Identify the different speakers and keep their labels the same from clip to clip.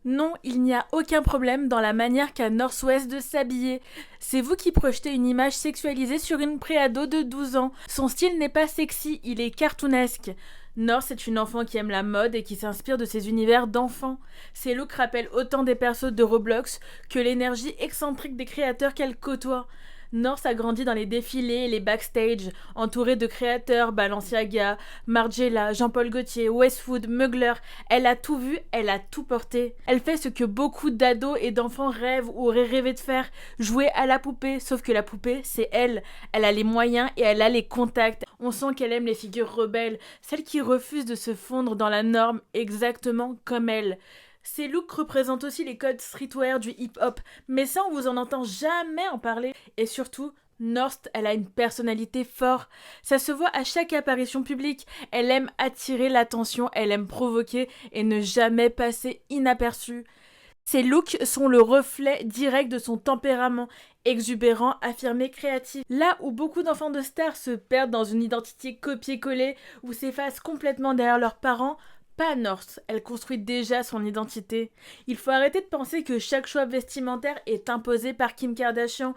Speaker 1: Non, il n'y a aucun problème dans la manière qu'a Northwest de s'habiller. C'est vous qui projetez une image sexualisée sur une préado de 12 ans. Son style n'est pas sexy, il est cartoonesque. North est une enfant qui aime la mode et qui s'inspire de ses univers d'enfants. Ses looks rappellent autant des persos de Roblox que l'énergie excentrique des créateurs qu'elle côtoie. North a grandi dans les défilés et les backstage, entourée de créateurs Balenciaga, Margiela, Jean-Paul Gaultier, Westwood, Mugler. Elle a tout vu, elle a tout porté. Elle fait ce que beaucoup d'ados et d'enfants rêvent ou auraient rêvé de faire, jouer à la poupée, sauf que la poupée, c'est elle. Elle a les moyens et elle a les contacts. On sent qu'elle aime les figures rebelles, celles qui refusent de se fondre dans la norme exactement comme elle. Ces looks représentent aussi les codes streetwear du hip-hop, mais ça on vous en entend jamais en parler. Et surtout, North, elle a une personnalité forte. Ça se voit à chaque apparition publique. Elle aime attirer l'attention, elle aime provoquer et ne jamais passer inaperçue. Ses looks sont le reflet direct de son tempérament, exubérant, affirmé, créatif. Là où beaucoup d'enfants de stars se perdent dans une identité copier-coller ou s'effacent complètement derrière leurs parents, pas North, elle construit déjà son identité. Il faut arrêter de penser que chaque choix vestimentaire est imposé par Kim Kardashian.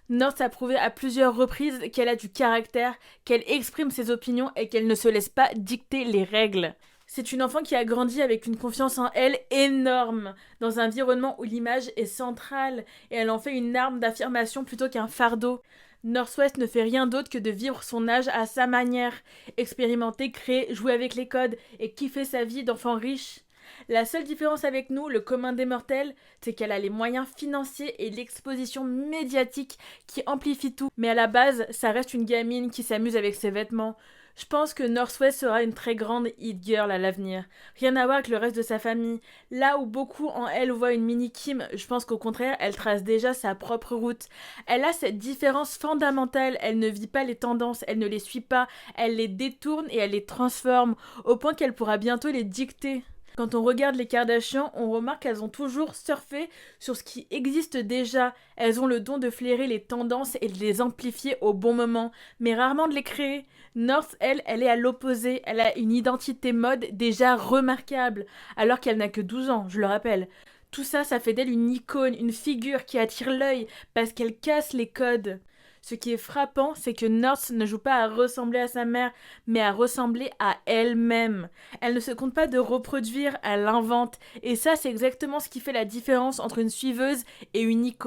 Speaker 1: North a prouvé à plusieurs reprises qu'elle a du caractère, qu'elle exprime ses opinions et qu'elle ne se laisse pas dicter les règles. C'est une enfant qui a grandi avec une confiance en elle énorme, dans un environnement où l'image est centrale, et elle en fait une arme d'affirmation plutôt qu'un fardeau. Northwest ne fait rien d'autre que de vivre son âge à sa manière, expérimenter, créer, jouer avec les codes et kiffer sa vie d'enfant riche. La seule différence avec nous, le commun des mortels, c'est qu'elle a les moyens financiers et l'exposition médiatique qui amplifient tout. Mais à la base, ça reste une gamine qui s'amuse avec ses vêtements. Je pense que Northwest sera une très grande hit girl à l'avenir. Rien à voir avec le reste de sa famille. Là où beaucoup en elle voient une mini Kim, je pense qu'au contraire, elle trace déjà sa propre route. Elle a cette différence fondamentale, elle ne vit pas les tendances, elle ne les suit pas, elle les détourne et elle les transforme, au point qu'elle pourra bientôt les dicter. Quand on regarde les Kardashians, on remarque qu'elles ont toujours surfé sur ce qui existe déjà. Elles ont le don de flairer les tendances et de les amplifier au bon moment, mais rarement de les créer. North, elle, elle est à l'opposé. Elle a une identité mode déjà remarquable, alors qu'elle n'a que 12 ans, je le rappelle. Tout ça, ça fait d'elle une icône, une figure qui attire l'œil, parce qu'elle casse les codes. Ce qui est frappant, c'est que North ne joue pas à ressembler à sa mère, mais à ressembler à elle-même. Elle ne se compte pas de reproduire, elle l'invente. Et ça, c'est exactement ce qui fait la différence entre une suiveuse et une icône.